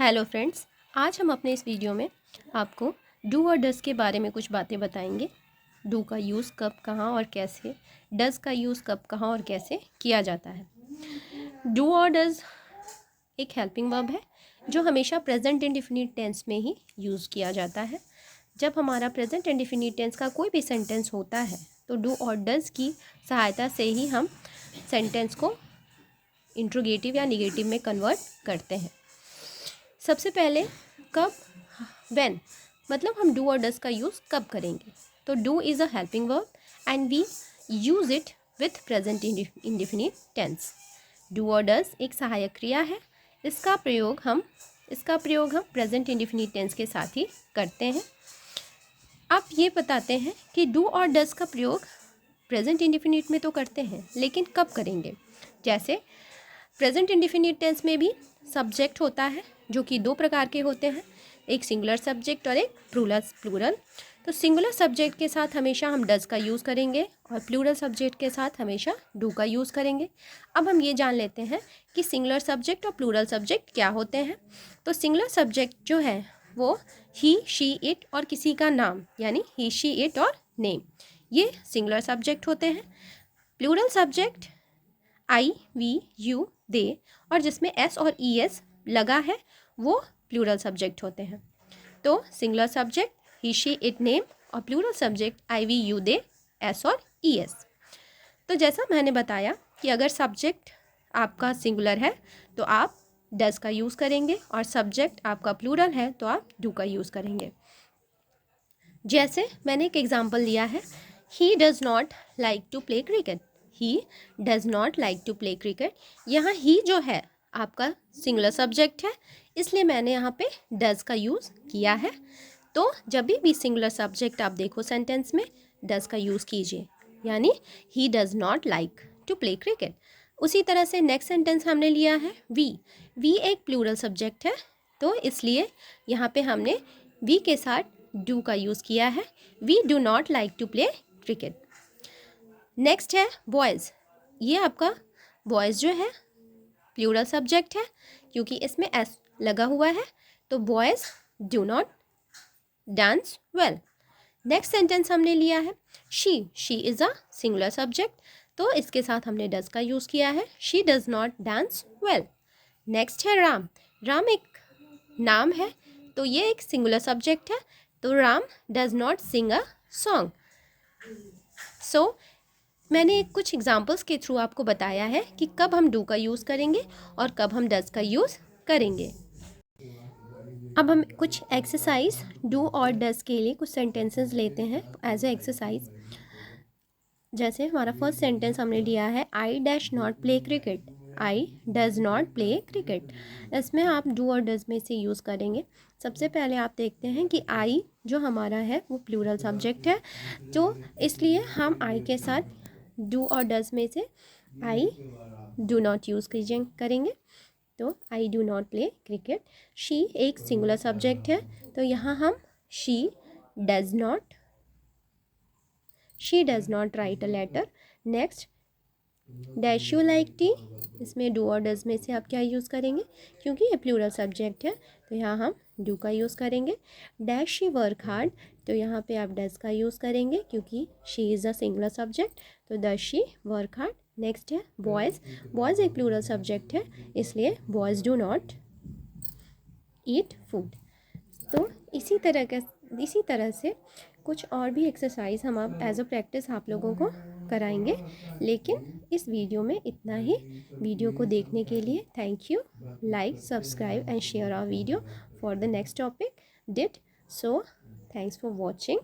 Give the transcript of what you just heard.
Hello friends, आज हम अपने इस वीडियो में आपको डू और डज के बारे में कुछ बातें बताएंगे। डू का यूज़ कब, कहाँ और कैसे, डज का यूज़ कब, कहाँ और कैसे किया जाता है। डू और डज एक हेल्पिंग वर्ब है जो हमेशा प्रेजेंट इंडेफिनिट टेंस में ही यूज़ किया जाता है। जब हमारा प्रेजेंट इंडेफिनिट टेंस का कोई भी सेंटेंस होता है तो डू और डज की सहायता से ही हम सेंटेंस को इंट्रोगेटिव या निगेटिव में कन्वर्ट करते हैं। सबसे पहले कब, व्हेन, मतलब हम डू और डज का यूज़ कब करेंगे। तो do is a helping verb and we use it with present indefinite tense. Do और डज एक सहायक क्रिया है। इसका प्रयोग हम प्रेजेंट इंडेफिनिट टेंस के साथ ही करते हैं। आप ये बताते हैं कि डू और डज का प्रयोग प्रेजेंट इंडेफिनिट में तो करते हैं, लेकिन कब करेंगे। जैसे प्रेजेंट इंडेफिनिट टेंस में भी सब्जेक्ट होता है जो कि दो प्रकार के होते हैं, एक सिंगुलर सब्जेक्ट और एक प्लूरल। तो सिंगुलर सब्जेक्ट के साथ हमेशा हम डज का यूज़ करेंगे और प्लूरल सब्जेक्ट के साथ हमेशा डू का यूज़ करेंगे। अब हम ये जान लेते हैं कि सिंगुलर सब्जेक्ट और प्लूरल सब्जेक्ट क्या होते हैं। तो सिंगुलर सब्जेक्ट जो है वो ही, शी, इट और किसी का नाम, यानी ही, शी, इट और नेम, ये सिंगुलर सब्जेक्ट होते हैं। Plural subject I, we, you, they और जिसमें एस और ई एस लगा है वो प्लूरल सब्जेक्ट होते हैं। तो singular subject he, she, it, name और plural subject I, we, you, they, S और ई एस। तो जैसा मैंने बताया कि अगर सब्जेक्ट आपका सिंगुलर है तो आप डज का यूज़ करेंगे और सब्जेक्ट आपका प्लूरल है तो आप डू का यूज़ करेंगे। जैसे मैंने एक एग्जाम्पल लिया है, he does not like to play cricket. He does not like to play cricket. यहाँ ही जो है आपका सिंगुलर सब्जेक्ट है, इसलिए मैंने यहाँ पे डज़ का यूज़ किया है। तो जब भी सिंगुलर सब्जेक्ट आप देखो सेंटेंस में, डज़ का यूज़ कीजिए, यानी he does not like to play cricket. उसी तरह से नेक्स्ट सेंटेंस हमने लिया है वी एक प्लूरल सब्जेक्ट है, तो इसलिए यहाँ पे हमने वी के साथ डू का यूज़ किया है। We do not like to play cricket. Next है बॉयज़। ये आपका बॉयज़ जो है प्लूरल सब्जेक्ट है क्योंकि इसमें एस लगा हुआ है, तो boys do not dance well. Next sentence हमने लिया है she is a singular subject, तो इसके साथ हमने डज का यूज़ किया है। She does not dance well. Next है राम एक नाम है, तो ये एक सिंगुलर सब्जेक्ट है, तो Ram does not sing a song. So मैंने कुछ एग्जाम्पल्स के थ्रू आपको बताया है कि कब हम डू का यूज़ करेंगे और कब हम डज का यूज़ करेंगे। अब हम कुछ एक्सरसाइज डू और डज के लिए कुछ सेंटेंसेस लेते हैं एज ए एक्सरसाइज। जैसे हमारा फर्स्ट सेंटेंस हमने लिया है I dash not play cricket. I does not play cricket. इसमें आप डू और डज में से यूज़ करेंगे। सबसे पहले आप देखते हैं कि आई जो हमारा है वो प्लूरल सब्जेक्ट है, तो इसलिए हम आई के साथ डू और डज में से आई डू नॉट यूज़ करेंगे। तो I do not play cricket. She एक सिंगुलर सब्जेक्ट है, तो यहाँ हम she does not write a letter. Next dash you like tea. इसमें डू और डज में से आप क्या यूज़ करेंगे, क्योंकि ये प्लूरल सब्जेक्ट है तो यहाँ हम डू का यूज़ करेंगे। डैश शी वर्क हार्ड, तो यहाँ पे आप डज का यूज़ करेंगे क्योंकि she is a singular subject, तो does she work hard. Next है बॉयज़ एक प्लूरल सब्जेक्ट है, इसलिए boys do not eat food. तो इसी तरह से कुछ और भी एक्सरसाइज हम आप एज अ प्रैक्टिस आप लोगों को कराएंगे। लेकिन इस वीडियो में इतना ही। वीडियो को देखने के लिए thank you. Like, subscribe and share our video for the next topic did. So thanks for watching.